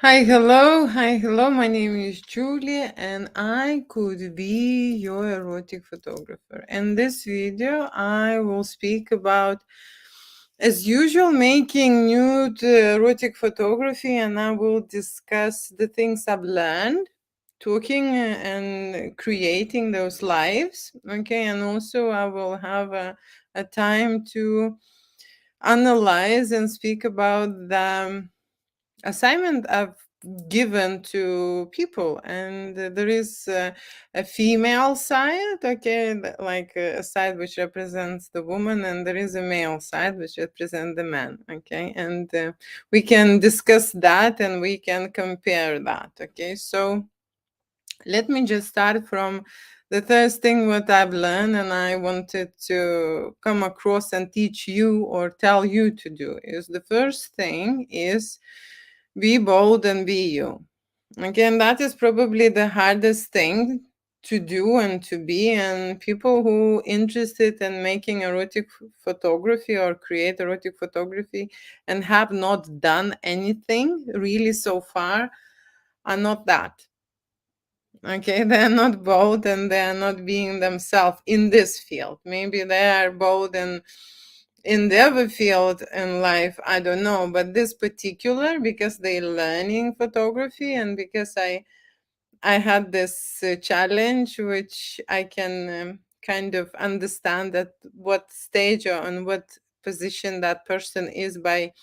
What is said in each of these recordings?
Hi, hello. My name is Julie, and I could be your erotic photographer. In this video, I will speak about, as usual, making nude erotic photography, and I will discuss the things I've learned talking and creating those lives. Okay, and also I will have a time to analyze and speak about the assignment I've given to people, and there is a female side, okay, like a side which represents the woman, and there is a male side which represents the man, okay, and we can discuss that and we can compare that, okay. So let me just start from the first thing what I've learned and I wanted to come across and teach you or tell you to do is the first thing is be bold and be you. Again, that is probably the hardest thing to do and to be. And people who interested in making erotic photography or create erotic photography and have not done anything really so far are not that. Okay, they're not bold and they're not being themselves in this field. Maybe they are bold and in the other field in life, I don't know, but this particular because they're learning photography and because I had this challenge which I can kind of understand at what stage or on what position that person is by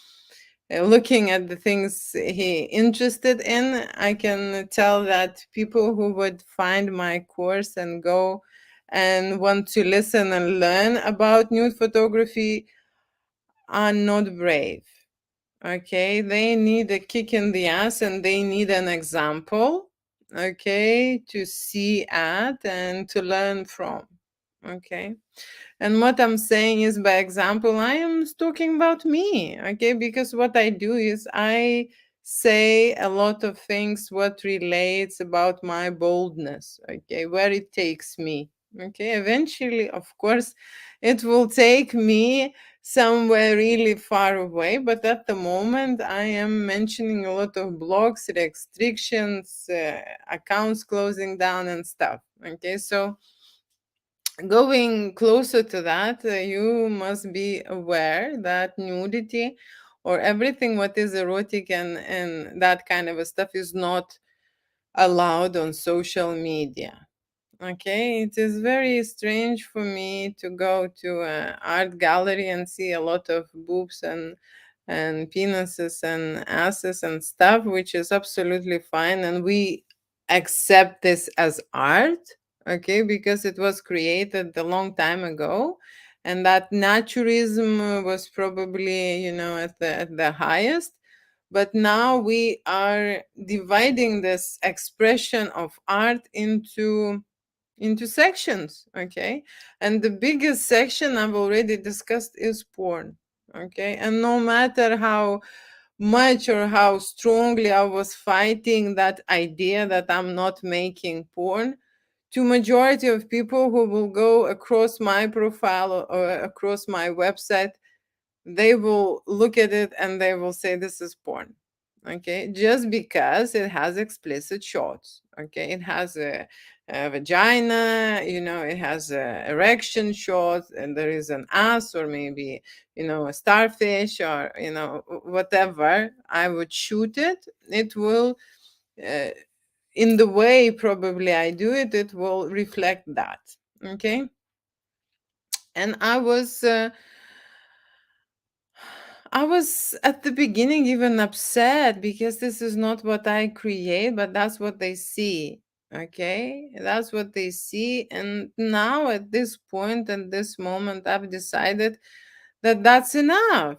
looking at the things he interested in. I can tell that people who would find my course and go and want to listen and learn about nude photography are not brave. Okay, they need a kick in the ass and they need an example, okay, to see at and to learn from. Okay. And what I'm saying is, by example, I am talking about me, okay? Because what I do is I say a lot of things what relates about my boldness, okay, where it takes me. Okay, eventually, of course, it will take me somewhere really far away, but at the moment, I am mentioning a lot of blogs, restrictions, accounts closing down, and stuff. Okay, so going closer to that, you must be aware that nudity or everything what is erotic and that kind of a stuff is not allowed on social media. Okay, it is very strange for me to go to an art gallery and see a lot of boobs and penises and asses and stuff, which is absolutely fine, and we accept this as art, okay, because it was created a long time ago, and that naturism was probably at the highest. But now we are dividing this expression of art into sections, okay, and the biggest section I've already discussed is porn, okay, and no matter how much or how strongly I was fighting that idea that I'm not making porn, to majority of people who will go across my profile or across my website, they will look at it and they will say this is porn, okay, just because it has explicit shots, okay, it has a vagina, it has a erection shot, and there is an ass or maybe a starfish or whatever I would shoot it, it will uh, in the way probably I do it, it will reflect that, okay. And I was at the beginning even upset because this is not what I create, but that's what they see. Okay, that's what they see. And now at this point and this moment, I've decided that that's enough.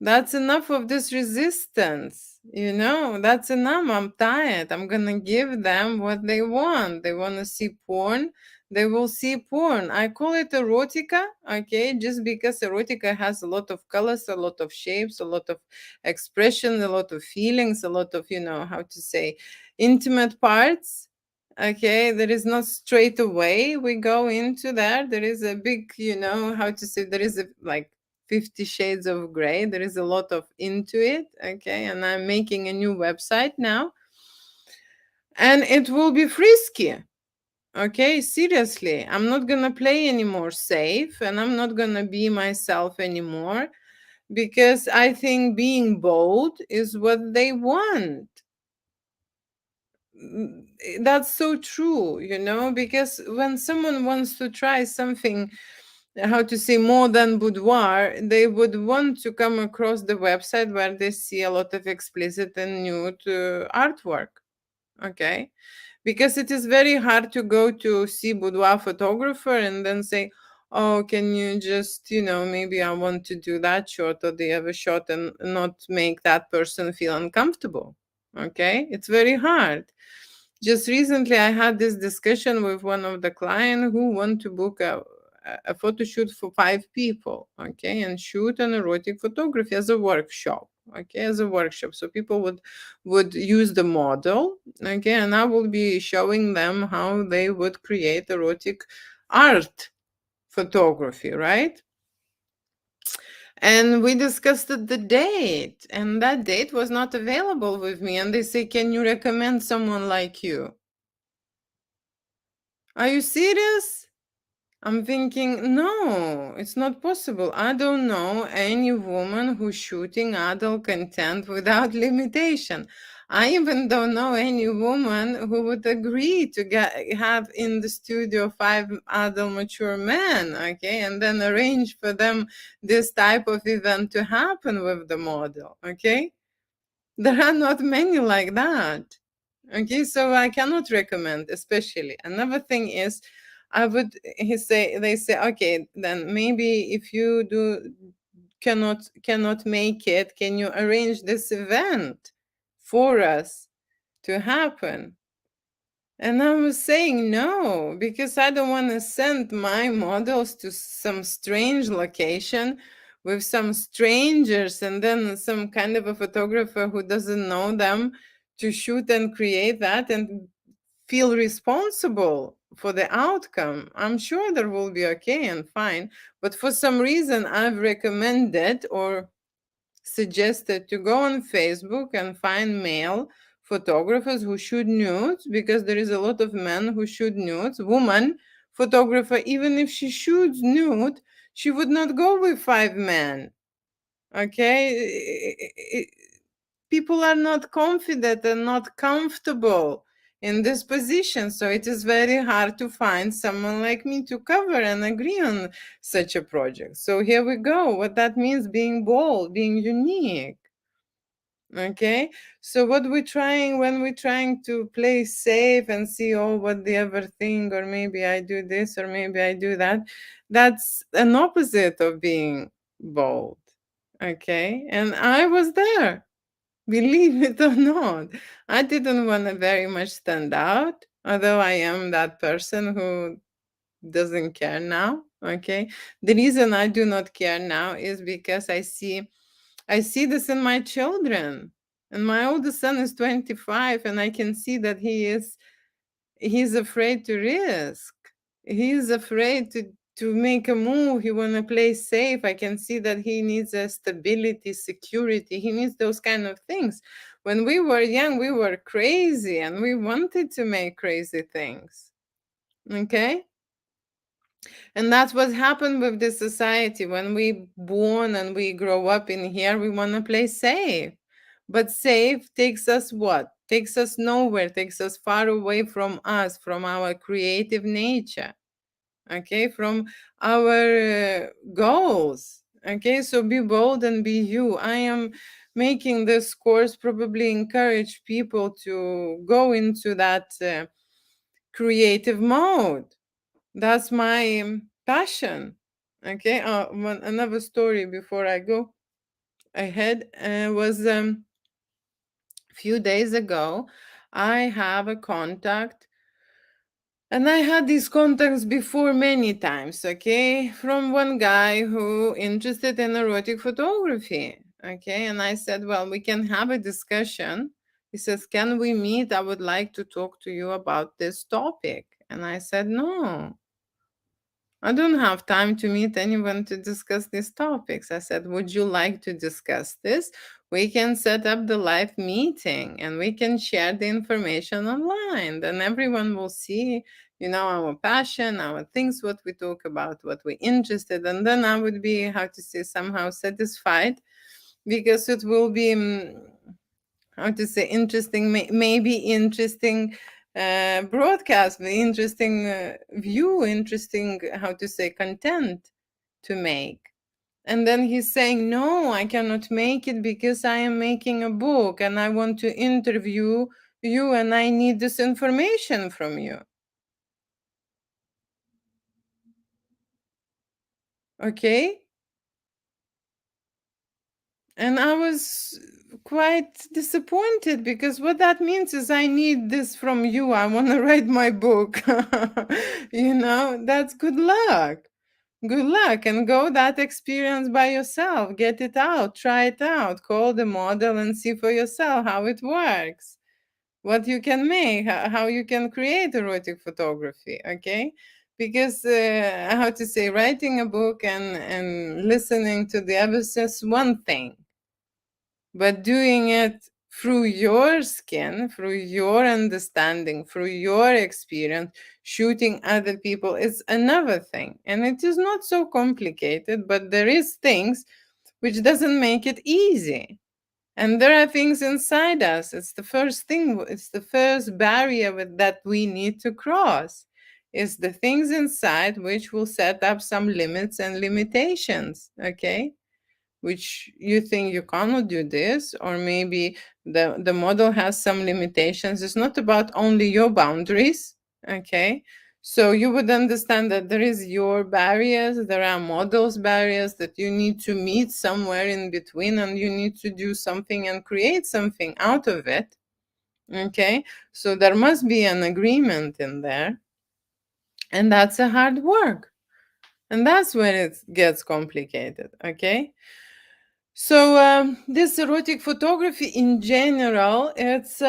That's enough of this resistance. That's enough. I'm tired. I'm going to give them what they want. They want to see porn. They will see porn. I call it erotica, okay, just because erotica has a lot of colors, a lot of shapes, a lot of expression, a lot of feelings, a lot of, how to say, intimate parts. Okay, there is not straight away we go into that. There is a big, how to say, there is a like 50 Shades of Grey. There is a lot of into it, okay? And I'm making a new website now. And it will be frisky, okay? Seriously. I'm not gonna play anymore safe, and I'm not gonna be myself anymore, because I think being bold is what they want. That's so true, because when someone wants to try something, how to say, more than boudoir, they would want to come across the website where they see a lot of explicit and nude artwork, okay? Because it is very hard to go to see boudoir photographer and then say, oh, can you just, maybe I want to do that shot or the other shot, and not make that person feel uncomfortable, okay? It's very hard. Just recently I had this discussion with one of the client who want to book a photo shoot for 5 people, okay, and shoot an erotic photography as a workshop, okay, as a workshop. So people would use the model, okay, and I will be showing them how they would create erotic art photography, right? And we discussed the date, and that date was not available with me, and they say, can you recommend someone like you? Are you serious? I'm thinking, no, it's not possible. I don't know any woman who's shooting adult content without limitation. I even don't know any woman who would agree to have in the studio 5 adult mature men, okay, and then arrange for them this type of event to happen with the model, okay? There are not many like that. Okay, so I cannot recommend, especially. Another thing is, they say, okay, then maybe if you cannot make it, can you arrange this event for us to happen? And I was saying no, because I don't want to send my models to some strange location with some strangers, and then some kind of a photographer who doesn't know them to shoot and create that and feel responsible for the outcome. I'm sure there will be okay and fine, but for some reason I've recommended or suggested to go on Facebook and find male photographers who shoot nudes, because there is a lot of men who shoot nudes. Woman photographer, even if she shoots nude, she would not go with 5 men. Okay? People are not confident and not comfortable in this position, so it is very hard to find someone like me to cover and agree on such a project. So here we go, what that means: being bold, being unique. Okay, so what we're trying when we're trying to play safe and see, oh, what the other thing, or maybe I do this or maybe I do that, that's an opposite of being bold. Okay, and I was there, believe it or not. I didn't want to very much stand out, although I am that person who doesn't care now. Okay, the reason I do not care now is because I see this in my children. And my oldest son is 25, and I can see that he's afraid to risk. He's afraid to make a move. He want to play safe. I can see that he needs a stability, security. He needs those kind of things. When we were young, we were crazy and we wanted to make crazy things. Okay? And that's what happened with this society. When we born and we grow up in here, we want to play safe. But safe takes us what? Takes us nowhere, takes us far away from us, from our creative nature, okay, from our goals. Okay, so be bold and be you. I am making this course probably encourage people to go into that creative mode. That's my passion. Okay, another story before I go ahead was few days ago. I have a contact, and I had these contacts before many times, okay, from one guy who interested in erotic photography. Okay, and I said, well, we can have a discussion. He says, can we meet? I would like to talk to you about this topic. And I said, no, I don't have time to meet anyone to discuss these topics. I said, would you like to discuss this? We can set up the live meeting and we can share the information online. Then everyone will see, our passion, our things, what we talk about, what we're interested. And then I would be, how to say, somehow satisfied because it will be, how to say, interesting, maybe interesting broadcast, interesting view, interesting, how to say, content to make. And then he's saying, no, I cannot make it because I am making a book and I want to interview you and I need this information from you. Okay. And I was quite disappointed because what that means is I need this from you. I want to write my book. That's good luck. Good luck and go that experience by yourself. Get it out, try it out, call the model and see for yourself how it works, what you can make, how you can create erotic photography. Okay. Because how to say, writing a book and listening to the others is one thing, but doing it through your skin, through your understanding, through your experience, shooting other people is another thing. And it is not so complicated, but there is things which doesn't make it easy. And there are things inside us. It's the first thing, it's the first barrier that we need to cross. It's the things inside which will set up some limits and limitations, okay? Which you think you cannot do this, or maybe the model has some limitations. It's not about only your boundaries, okay? So you would understand that there is your barriers, there are models barriers that you need to meet somewhere in between, and you need to do something and create something out of it, okay? So there must be an agreement in there, and that's a hard work, and that's when it gets complicated, okay? So this erotic photography in general, it's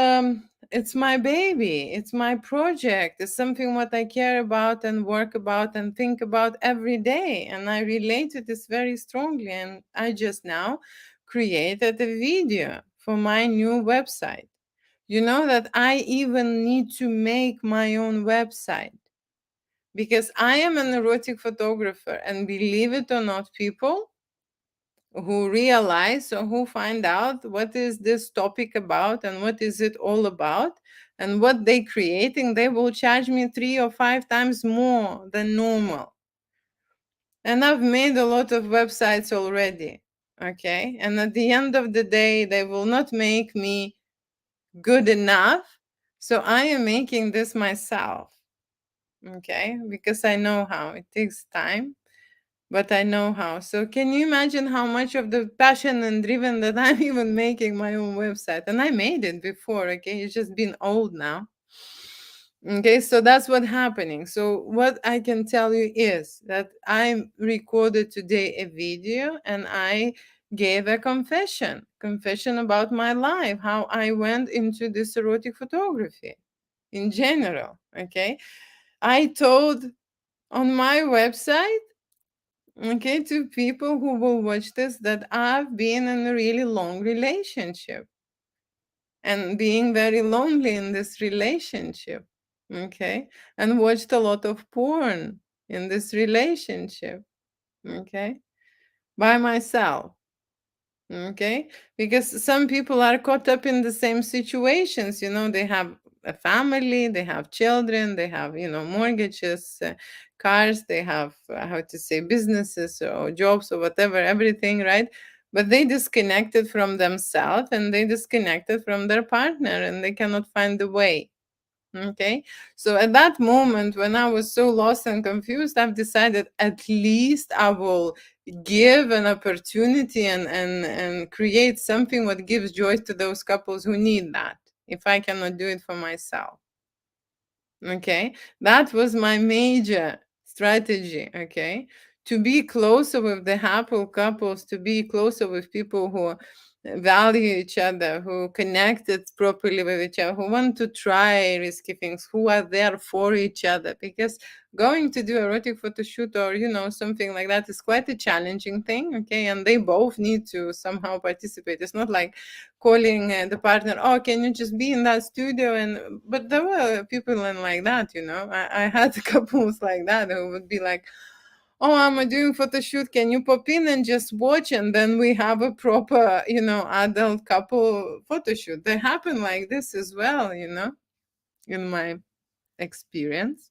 my baby, it's my project, it's something what I care about and work about and think about every day, and I relate to this very strongly. And I just now created a video for my new website. You know that I even need to make my own website because I am an erotic photographer, and believe it or not, people who realize or who find out what is this topic about and what is it all about and what they creating, they will charge me 3 or 5 times more than normal. And I've made a lot of websites already, okay? And at the end of the day, they will not make me good enough. So I am making this myself, okay? Because I know how it takes time, but I know how. So can you imagine how much of the passion and driven that I'm even making my own website? And I made it before, okay? It's just been old now. Okay, so that's what's happening. So what I can tell you is that I recorded today a video and I gave a confession about my life, how I went into this erotic photography in general, okay? I told on my website, okay, to people who will watch this, that I've been in a really long relationship and being very lonely in this relationship, okay, and watched a lot of porn in this relationship, okay, by myself. Okay, because some people are caught up in the same situations. They have a family, they have children, they have mortgages, cars, they have how to say, businesses or jobs or whatever, everything, right? But they disconnected from themselves and they disconnected from their partner and they cannot find the way. Okay. So at that moment, when I was so lost and confused, I've decided at least I will give an opportunity and create something what gives joy to those couples who need that, if I cannot do it for myself. Okay. That was my major strategy. Okay. To be closer with the happy couples, to be closer with people who value each other, who connected properly with each other, who want to try risky things, who are there for each other. Because going to do erotic photo shoot or something like that is quite a challenging thing, okay? And they both need to somehow participate. It's not like calling the partner, oh, can you just be in that studio? And but there were people in like that, I had couples like that who would be like, oh, I'm doing photo shoot, can you pop in and just watch, and then we have a proper adult couple photo shoot. They happen like this as well, in my experience.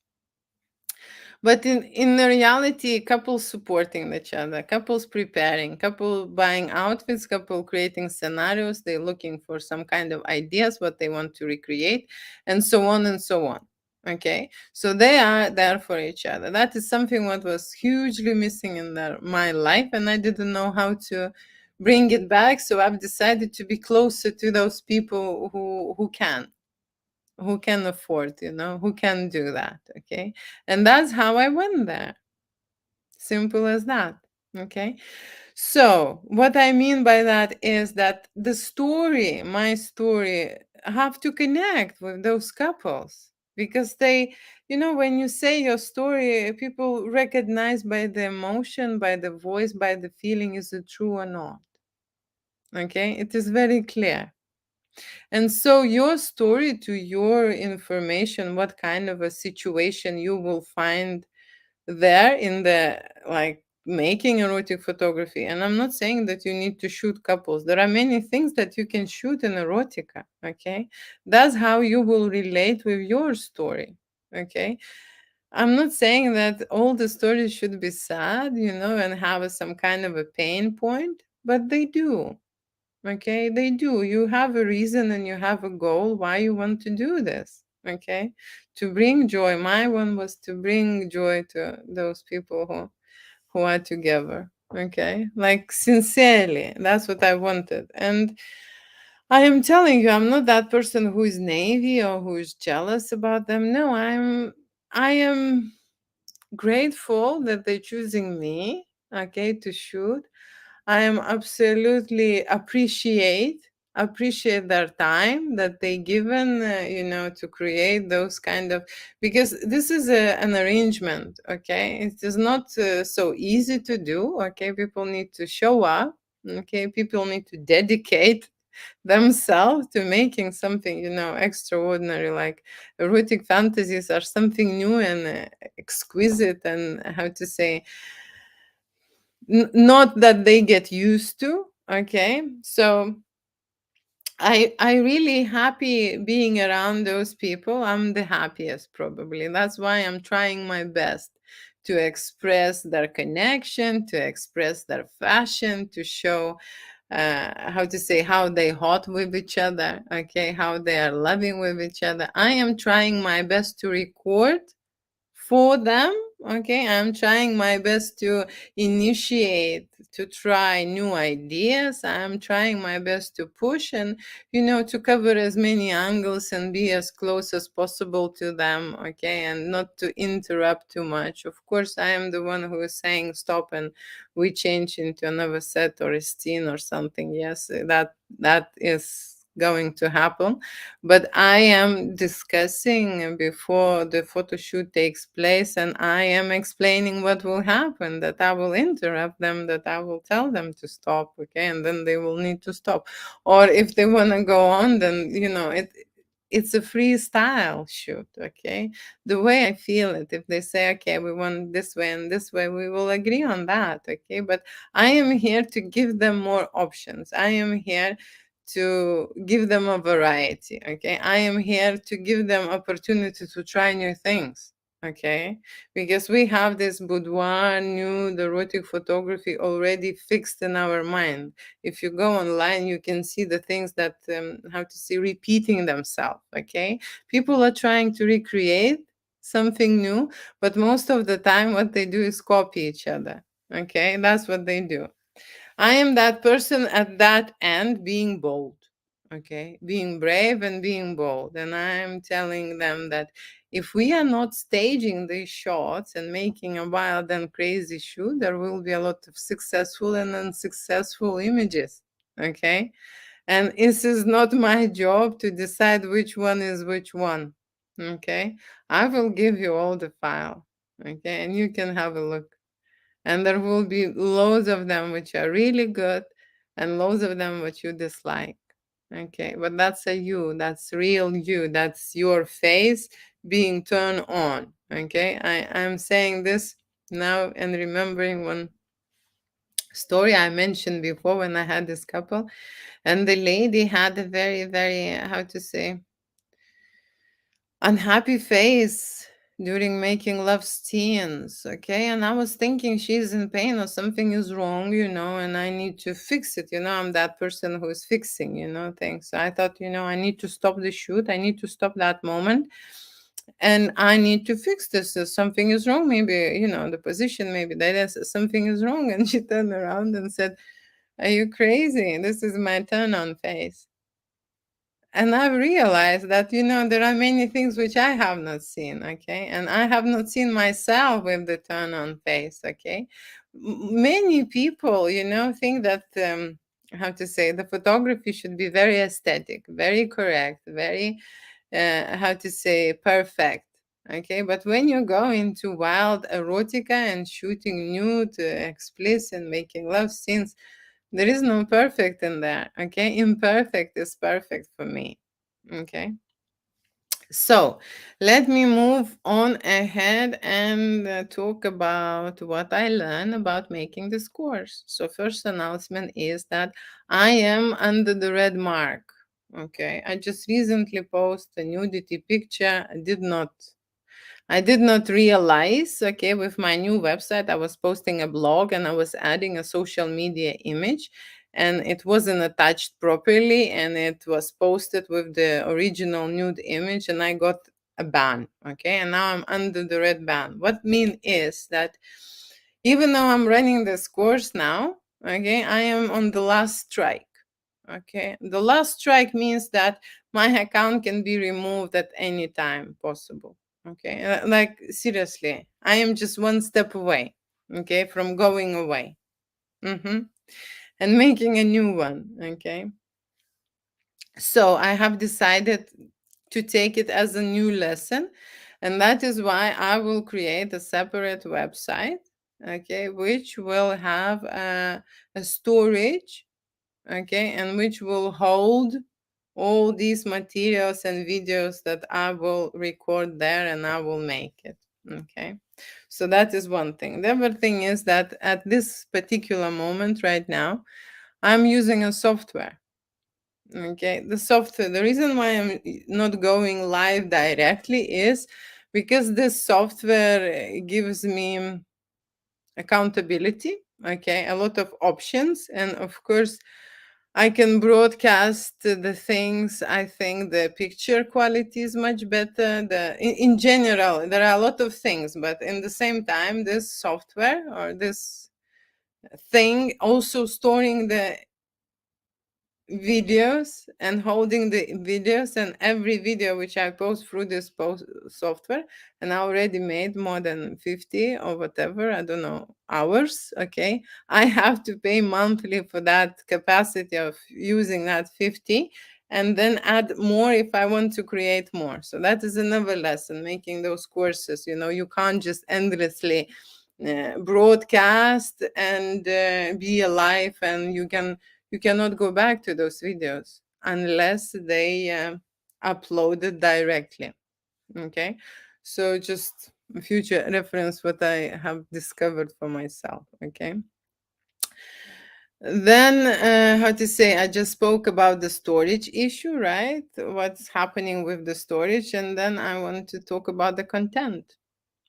But in the reality, couples supporting each other, couples preparing, couple buying outfits, couple creating scenarios, they're looking for some kind of ideas, what they want to recreate, and so on and so on. Okay, so they are there for each other. That is something what was hugely missing in my life, and I didn't know how to bring it back. So I've decided to be closer to those people who can afford, who can do that. Okay, and that's how I went there. Simple as that. Okay, so what I mean by that is that the story, my story, have to connect with those couples, because they, when you say your story, people recognize by the emotion, by the voice, by the feeling, is it true or not. Okay, it is very clear. And so your story to your information, what kind of a situation you will find there in the, like, making erotic photography. And I'm not saying that you need to shoot couples. There are many things that you can shoot in erotica. Okay, that's how you will relate with your story. Okay, I'm not saying that all the stories should be sad, and have some kind of a pain point, but they do. Okay, they do. You have a reason and you have a goal why you want to do this. Okay, to bring joy. My one was to bring joy to those people who are together. Okay, like sincerely, that's what I wanted. And I am telling you, I'm not that person who is naive or who is jealous about them. No, I am grateful that they're choosing me, okay, to shoot. I am absolutely appreciate their time that they given, to create those kind of, because this is an arrangement. Okay, it is not so easy to do. Okay, people need to show up. Okay, people need to dedicate themselves to making something, extraordinary. Like erotic fantasies are something new and exquisite, and how to say, not that they get used to. Okay, so I really happy being around those people. I'm the happiest probably. That's why I'm trying my best to express their connection, to express their fashion, to show how to say, how they hot with each other. Okay, how they are loving with each other. I am trying my best to record for them. Okay, I'm trying my best to initiate, to try new ideas. I'm trying my best to push and, to cover as many angles and be as close as possible to them. Okay, and not to interrupt too much. Of course, I am the one who is saying stop and we change into another set or a scene or something. Yes, that is going to happen, but I am discussing before the photo shoot takes place, and I am explaining what will happen, that I will interrupt them, that I will tell them to stop. Okay, and then they will need to stop, or if they want to go on, then it's a freestyle shoot. Okay, the way I feel it. If they say, okay, we want this way and this way, we will agree on that. Okay, but I am here to give them more options. I am here to give them a variety. Okay, I am here to give them opportunity to try new things. Okay, because we have this boudoir nude erotic photography already fixed in our mind. If you go online, you can see the things that how to say, repeating themselves. Okay, people are trying to recreate something new, but most of the time what they do is copy each other. Okay, that's what they do. I am that person at that end, being bold, okay, being brave and being bold. And I am telling them that if we are not staging these shots and making a wild and crazy shoot, there will be a lot of successful and unsuccessful images. Okay. And this is not my job to decide which one is which one. Okay. I will give you all the file. Okay. And you can have a look. And there will be loads of them which are really good and loads of them which you dislike. Okay. But that's a you. That's real you. That's your face being turned on. Okay. I'm saying this now and remembering one story I mentioned before when I had this couple, and the lady had a very, very, how to say, unhappy face during making love scenes. Okay. And I was thinking she's in pain or something is wrong, and I need to fix it. I'm that person who is fixing, things. So I thought, I need to stop the shoot. I need to stop that moment. And I need to fix this. Something is wrong. Maybe, the position, maybe that is something is wrong. And she turned around and said, "Are you crazy? This is my turn on face." And I've realized that, there are many things which I have not seen, okay? And I have not seen myself with the turn on face, okay? Many people, think that, how to say, the photography should be very aesthetic, very correct, very, how to say, perfect, okay? But when you go into wild erotica and shooting nude, explicit, making love scenes, there is no perfect in there, okay? Imperfect is perfect for me, okay? So let me move on ahead and talk about what I learned about making this course. So first announcement is that I am under the red mark, okay? I just recently posted a nudity picture. I did not realize, okay, with my new website, I was posting a blog and I was adding a social media image, and it wasn't attached properly, and it was posted with the original nude image, and I got a ban, okay, and now I'm under the red ban. What mean is that even though I'm running this course now, okay, I am on the last strike. Okay, the last strike means that my account can be removed at any time possible. Okay, like seriously, I am just one step away, okay, from going away, and making a new one. Okay, so I have decided to take it as a new lesson, and that is why I will create a separate website, okay, which will have a storage, okay, and which will hold all these materials and videos that I will record there and I will make it. Okay. So that is one thing. The other thing is that at this particular moment right now, I'm using a software. Okay. The software, the reason why I'm not going live directly is because this software gives me accountability. Okay. A lot of options. And of course, I can broadcast the things. I think the picture quality is much better. In general, there are a lot of things, but in the same time, this software or this thing also storing the videos and holding the videos, and every video which I post through this software, and I already made more than 50 or whatever, I don't know, hours. Okay, I have to pay monthly for that capacity of using that 50, and then add more if I want to create more. So that is another lesson, making those courses. You can't just endlessly broadcast and be alive, and you cannot go back to those videos unless they uploaded directly. Okay, so just a future reference what I have discovered for myself. Okay, then how to say, I just spoke about the storage issue, right? What's happening with the storage, and then I want to talk about the content.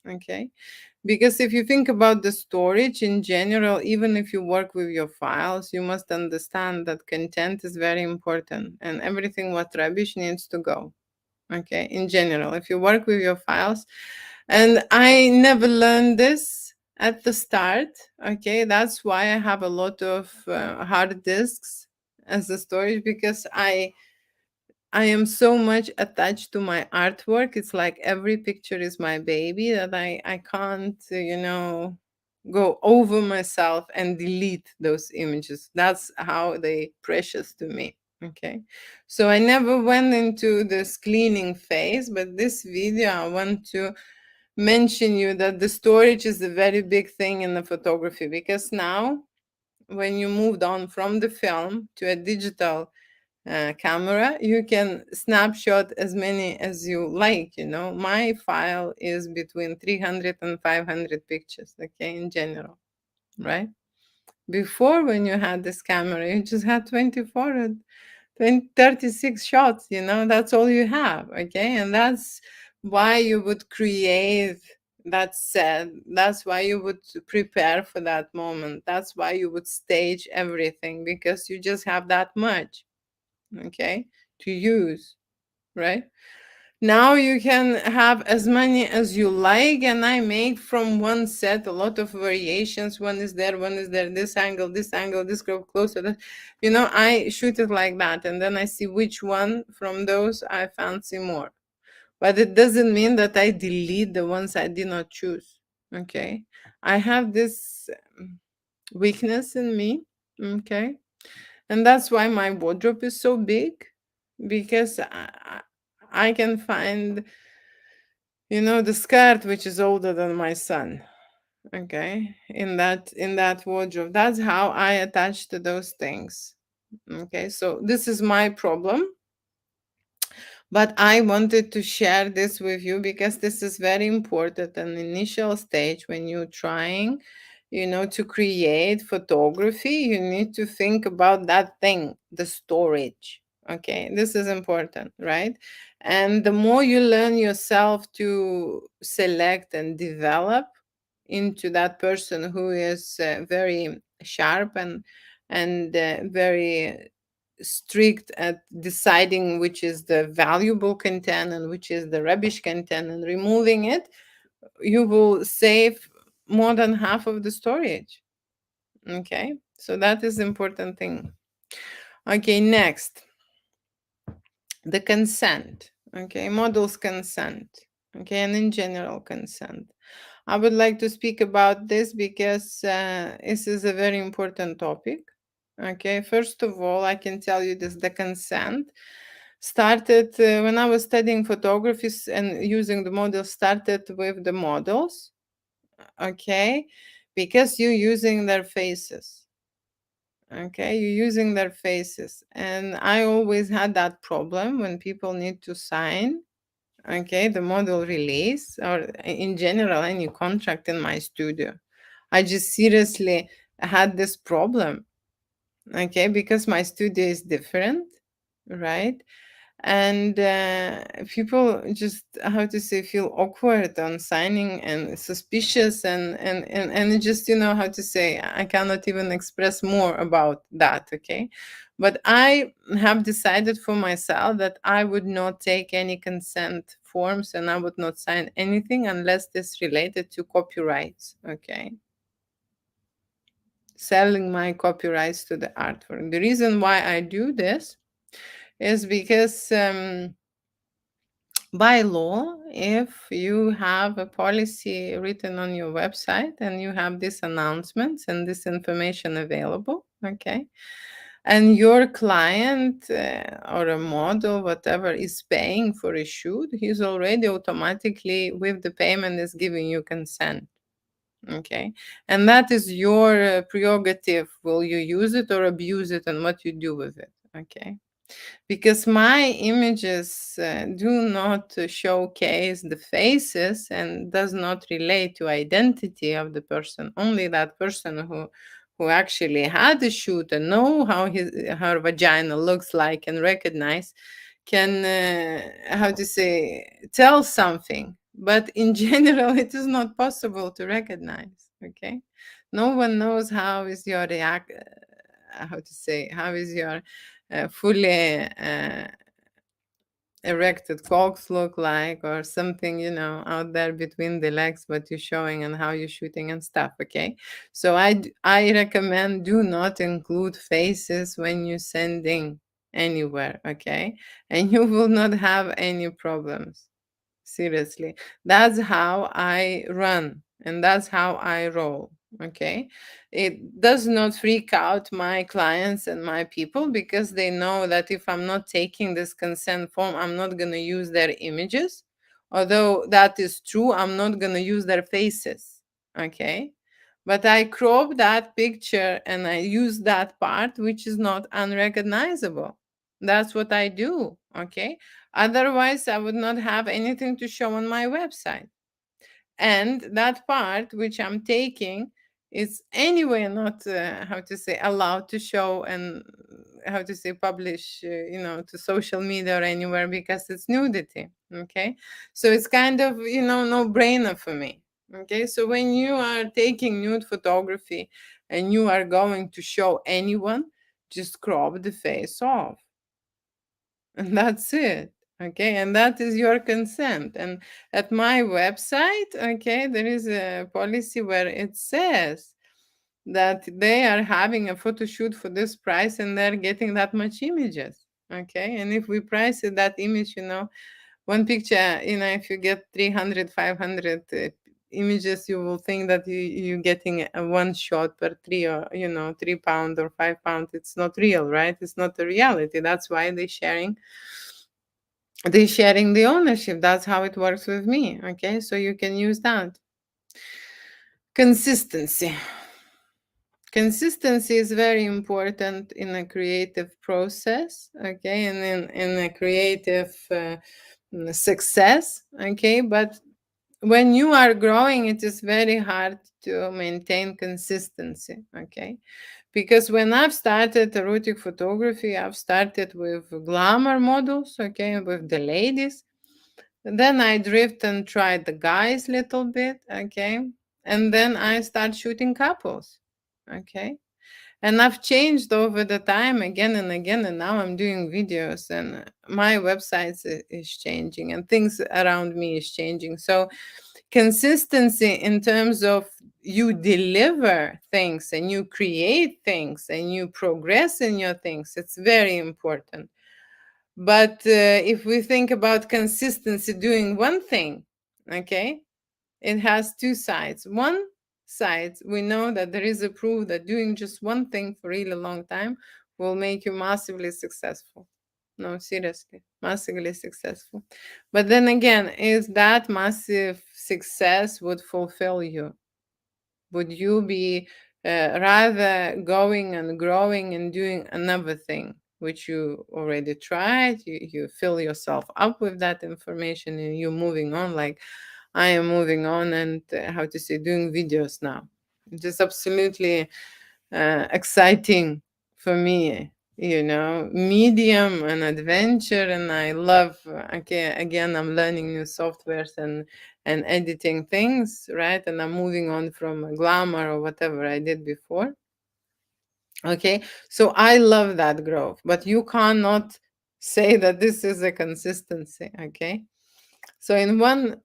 Okay, because if you think about the storage in general, even if you work with your files, you must understand that content is very important, and everything what rubbish needs to go. Okay, in general, if you work with your files, and I never learned this at the start. Okay, that's why I have a lot of hard disks as a storage, because I am so much attached to my artwork. It's like every picture is my baby, that I can't, go over myself and delete those images. That's how they precious to me. Okay, so I never went into this cleaning phase, but this video I want to mention you that the storage is a very big thing in the photography, because now when you moved on from the film to a digital camera, you can snapshot as many as you like. My file is between 300 and 500 pictures, okay, in general, right? Before, when you had this camera, you just had 24 and 36 shots, that's all you have, okay? And that's why you would create that set. That's why you would prepare for that moment. That's why you would stage everything, because you just have that much, okay, to use, right? Now you can have as many as you like, and I make from one set a lot of variations. One is there, this angle, this girl closer. I shoot it like that, and then I see which one from those I fancy more. But it doesn't mean that I delete the ones I did not choose, okay? I have this weakness in me, okay? And that's why my wardrobe is so big, because I can find, the skirt which is older than my son, okay, in that wardrobe. That's how I attach to those things, okay? So this is my problem, but I wanted to share this with you because this is very important. An initial stage when you're trying, to create photography, you need to think about that thing, the storage. Okay, this is important, right? And the more you learn yourself to select and develop into that person who is very sharp and very strict at deciding which is the valuable content and which is the rubbish content and removing it, you will save more than half of the storage. Okay, so that is important thing. Okay, next, the consent. Okay, models consent. Okay, and in general consent. I would like to speak about this because this is a very important topic. Okay, first of all, I can tell you this: the consent started when I was studying photography, and using the models started with the models. Okay, because you're using their faces. Okay, you're using their faces, and I always had that problem when people need to sign, okay, the model release, or in general any contract in my studio. I just seriously had this problem, okay, because my studio is different, right? And people just, how to say, feel awkward on signing and suspicious, and it just, how to say, I cannot even express more about that, okay? But I have decided for myself that I would not take any consent forms, and I would not sign anything unless this related to copyrights, okay? Selling my copyrights to the artwork. The reason why I do this is because by law, if you have a policy written on your website and you have these announcements and this information available, okay, and your client or a model, whatever, is paying for a shoot, he's already automatically, with the payment, is giving you consent. Okay, and that is your prerogative. Will you use it or abuse it, and what you do with it? Okay, because my images do not showcase the faces and does not relate to identity of the person. Only that person who actually had the shoot and know how her vagina looks like and recognize can how to say, tell something. But in general, it is not possible to recognize. Okay, no one knows how is your how to say, how is your fully erected cocks look like, or something, out there between the legs, what you're showing and how you're shooting and stuff. Okay, so I recommend, do not include faces when you're sending anywhere. Okay, and you will not have any problems. Seriously, that's how I run and that's how I roll. Okay, it does not freak out my clients and my people, because they know that if I'm not taking this consent form, I'm not going to use their images. Although that is true, I'm not going to use their faces. Okay, but I crop that picture and I use that part which is not unrecognizable. That's what I do. Okay, otherwise I would not have anything to show on my website. And that part which I'm taking is anyway not how to say allowed to show, and how to say publish, to social media or anywhere, because it's nudity. Okay, so it's kind of, no brainer for me. Okay, so when you are taking nude photography and you are going to show anyone, just crop the face off, and that's it. Okay, and that is your consent. And at my website, okay, there is a policy where it says that they are having a photo shoot for this price and they're getting that much images. Okay, and if we price it, that image, one picture, if you get 300, 500 images, you will think that you're getting a one shot per three, or £3 or £5. It's not real, right? It's not a reality. That's why they're sharing the ownership. That's how it works with me. Okay, so you can use that. Consistency is very important in a creative process. Okay, and in a creative success. Okay, but when you are growing, it is very hard to maintain consistency. Okay, because when I've started erotic photography, I've started with glamour models. Okay, with the ladies. Then I drift and tried the guys little bit, okay? And then I start shooting couples, okay? And I've changed over the time again and again, and now I'm doing videos, and my website is changing, and things around me is changing. So consistency in terms of you deliver things and you create things and you progress in your things, it's very important. But if we think about consistency doing one thing, okay, it has two sides. One side, we know that there is a proof that doing just one thing for a really long time will make you massively successful. No, seriously, massively successful. But then again, is that massive success would fulfill you? Would you be rather going and growing and doing another thing, which you already tried? You fill yourself up with that information and you're moving on, like I am moving on, and how to say, doing videos now. Just absolutely exciting for me, medium and adventure. And I love, okay, again, I'm learning new softwares and editing things, right? And I'm moving on from glamour or whatever I did before. Okay, so I love that growth, but you cannot say that this is a consistency. Okay, so in one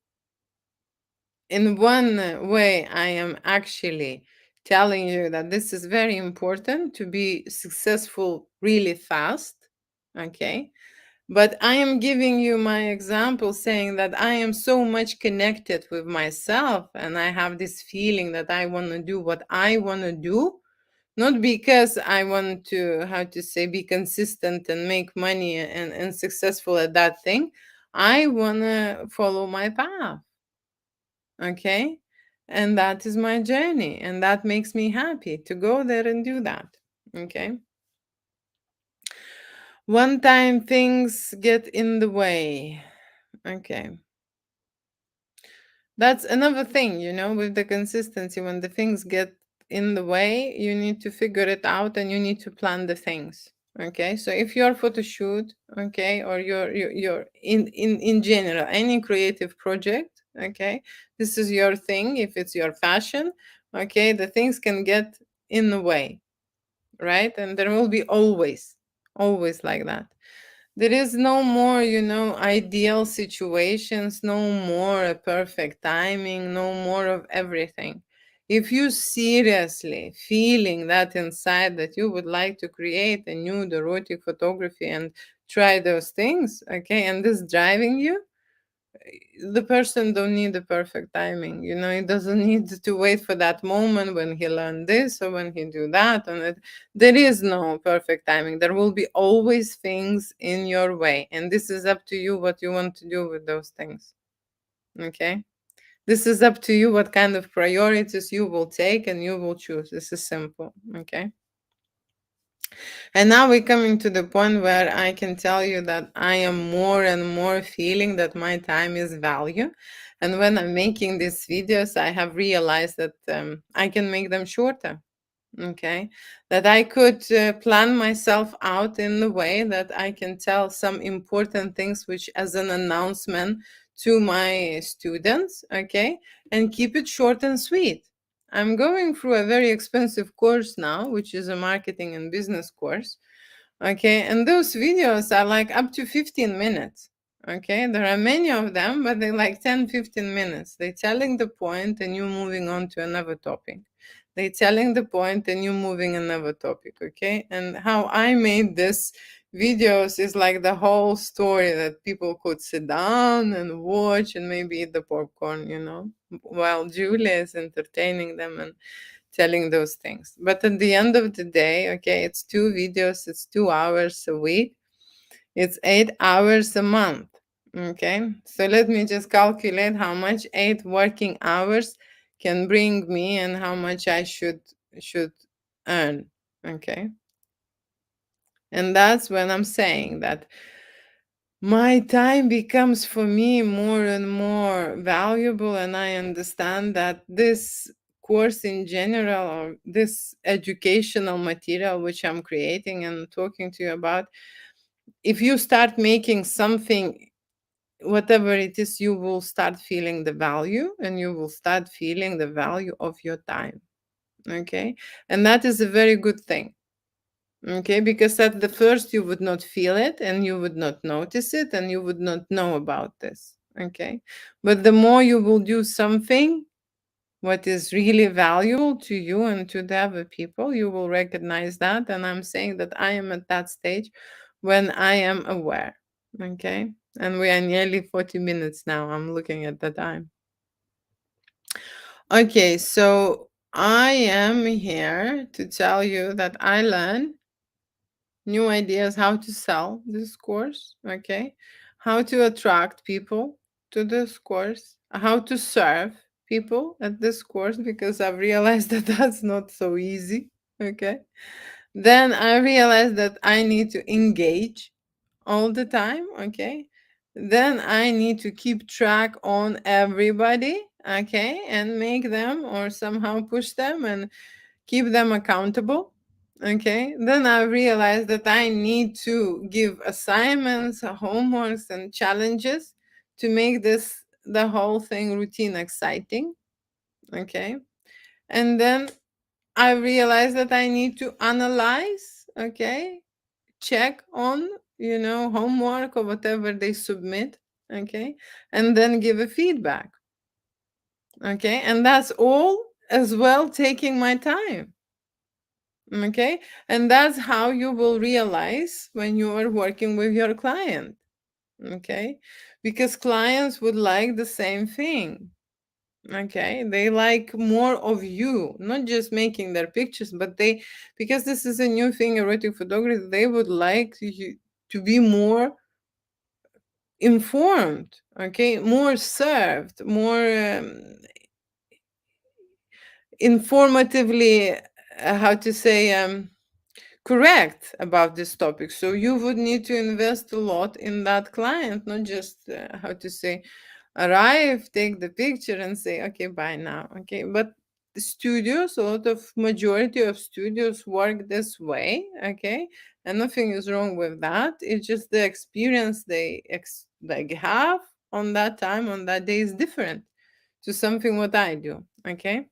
way, I am actually telling you that this is very important to be successful really fast. Okay. But I am giving you my example, saying that I am so much connected with myself and I have this feeling that I want to do what I want to do, not because I want to, how to say, be consistent and make money and successful at that thing. I want to follow my path. Okay, and that is my journey, and that makes me happy to go there and do that. Okay, one time things get in the way. Okay, that's another thing, with the consistency. When the things get in the way, you need to figure it out and you need to plan the things. Okay, so if your photo shoot, okay, or your in general any creative project, okay, this is your thing. If it's your fashion, okay, the things can get in the way, right? And there will be always like that. There is no more, ideal situations, no more a perfect timing, no more of everything. If you seriously feeling that inside that you would like to create a new erotic photography and try those things, okay, and this driving you, The person don't need the perfect timing, you know. He doesn't need to wait for that moment when he learn this or when he do that, and there is no perfect timing. There will be always things in your way, and this is up to you what you want to do with those things. Okay, this is up to you what kind of priorities you will take and you will choose. This is simple. Okay. And now we're coming to the point where I can tell you that I am more and more feeling that my time is value. And when I'm making these videos, I have realized that I can make them shorter. Okay. That I could plan myself out in the way that I can tell some important things, which as an announcement to my students. Okay. And keep it short and sweet. I'm going through a very expensive course now, which is a marketing and business course. Okay, and those videos are like up to 15 minutes. Okay, there are many of them, but they're like 10, 15 minutes. They're telling the point and you moving on to another topic. They're telling the point and you moving another topic. Okay, and how I made this videos is like the whole story that people could sit down and watch and maybe eat the popcorn, you know, while Julia is entertaining them and telling those things. But at the end of the day, okay, it's 2 videos, it's 2 hours a week, it's 8 hours a month. Okay, so let me just calculate how much 8 working hours can bring me and how much I should earn. Okay, and that's when I'm saying that my time becomes for me more and more valuable, and I understand that this course in general, or this educational material which I'm creating and talking to you about, if you start making something, whatever it is, you will start feeling the value and you will start feeling the value of your time. Okay, and that is a very good thing. Okay, because at the first you would not feel it and you would not notice it and you would not know about this. Okay, but the more you will do something what is really valuable to you and to the other people, you will recognize that. And I'm saying that I am at that stage when I am aware. Okay, and we are nearly 40 minutes now. I'm looking at the time. Okay, so I am here to tell you that I learned new ideas how to sell this course. Okay, how to attract people to this course, how to serve people at this course, because I've realized that that's not so easy. Okay, then I realized that I need to engage all the time. Okay, then I need to keep track on everybody. Okay, and make them or somehow push them and keep them accountable. Okay, then I realized that I need to give assignments, homeworks, and challenges to make this the whole thing routine exciting. Okay, and then I realized that I need to analyze, okay, check on, you know, homework or whatever they submit. Okay, and then give a feedback. Okay, and that's all as well taking my time. Okay, and that's how you will realize when you are working with your client. Okay, because clients would like the same thing. Okay, they like more of you, not just making their pictures, but they, because this is a new thing, erotic photography, they would like you to be more informed. Okay, more served, more informatively, how to say, correct about this topic. So you would need to invest a lot in that client, not just how to say, arrive, take the picture, and say, okay, bye now. Okay, but the studios, a lot of majority of studios work this way. Okay, and nothing is wrong with that. It's just the experience they have on that time, on that day, is different to something what I do. Okay.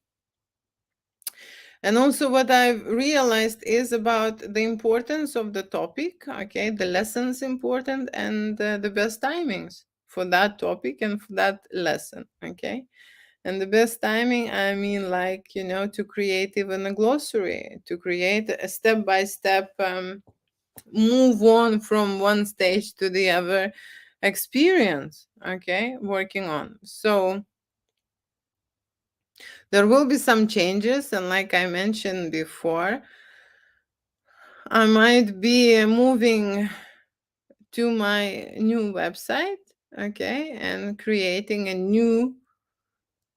And also, what I've realized is about the importance of the topic, okay, the lessons important, and the best timings for that topic and for that lesson, okay. And the best timing, I mean, like, you know, to create even a glossary, to create a step by step move on from one stage to the other experience, okay, working on. So there will be some changes, and like I mentioned before, I might be moving to my new website, okay, and creating a new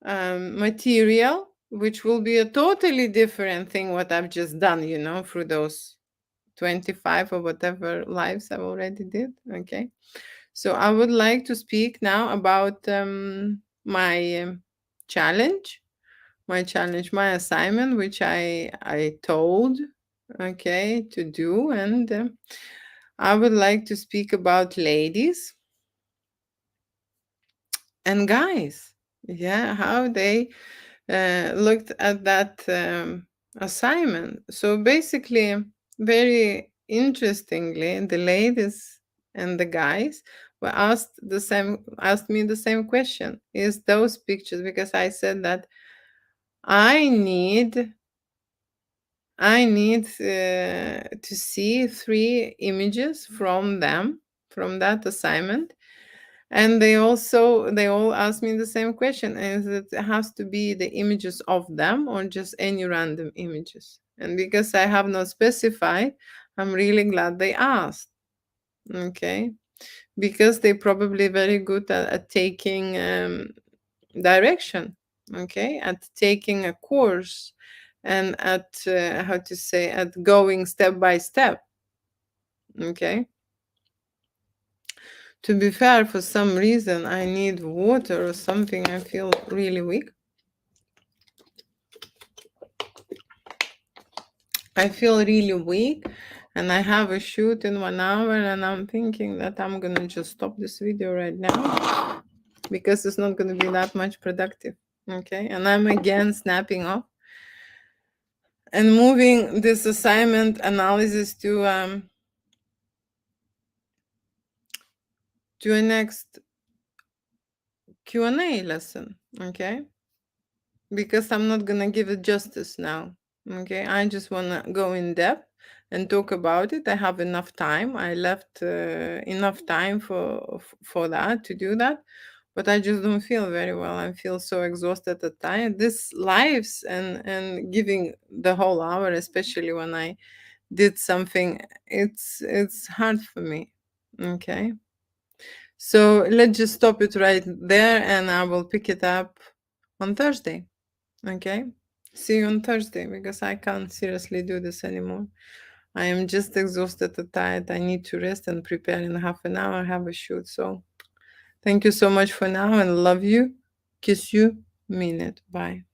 material, which will be a totally different thing what I've just done, you know, through those 25 or whatever lives I've already did, okay. So I would like to speak now about my challenge, my assignment, which I told, okay, to do, and I would like to speak about ladies and guys, yeah, how they looked at that assignment. So basically, very interestingly, the ladies and the guys were asked me the same question: is those pictures, because I said that I need to see 3 images from them, from that assignment. And they all asked me the same question: is it has to be the images of them or just any random images? And because I have not specified, I'm really glad they asked. Okay, because they probably very good at taking direction. Okay, at taking a course, and at how to say, at going step by step. Okay. To be fair, for some reason, I need water or something. I feel really weak. I feel really weak, and I have a shoot in 1 hour, and I'm thinking that I'm gonna just stop this video right now because it's not gonna be that much productive. Okay, and I'm again snapping off and moving this assignment analysis to a next Q&A lesson. Okay, because I'm not gonna give it justice now. Okay, I just wanna go in depth and talk about it. I have enough time. I left enough time for that, to do that, but I just don't feel very well. I feel so exhausted at time. This lives and giving the whole hour, especially when I did something, it's hard for me. Okay, so let's just stop it right there, and I will pick it up on Thursday. Okay. See you on Thursday, because I can't seriously do this anymore. I am just exhausted and tired. I need to rest and prepare in half an hour. I have a shoot. So thank you so much for now, and love you. Kiss you. Mean it. Bye.